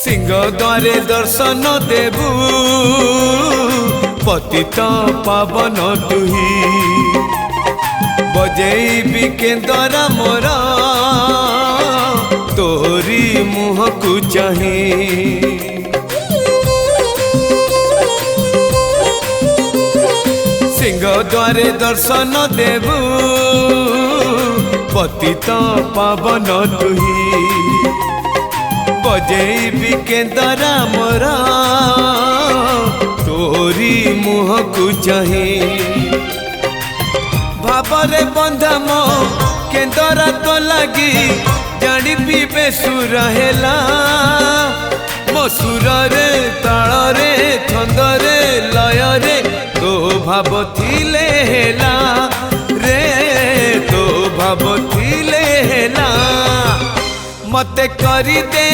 सिंह द्वारे दर्शन देबू पतित पावन तुही बजेबी केंदरा मोर तोरी मुह को चाही सिंह द्वारे दर्शन देबू पतित पावन तुही बजेबी केंदरा मोर तोरी मुह को चाही भावरे बंधा मो केंदरा तो लगी जानी पीबे सुर हेला मो सुर रे ताल रे छंद रे लय रे तो भाव थिले हेला रे तो भाव थिले हेला मते करी दे।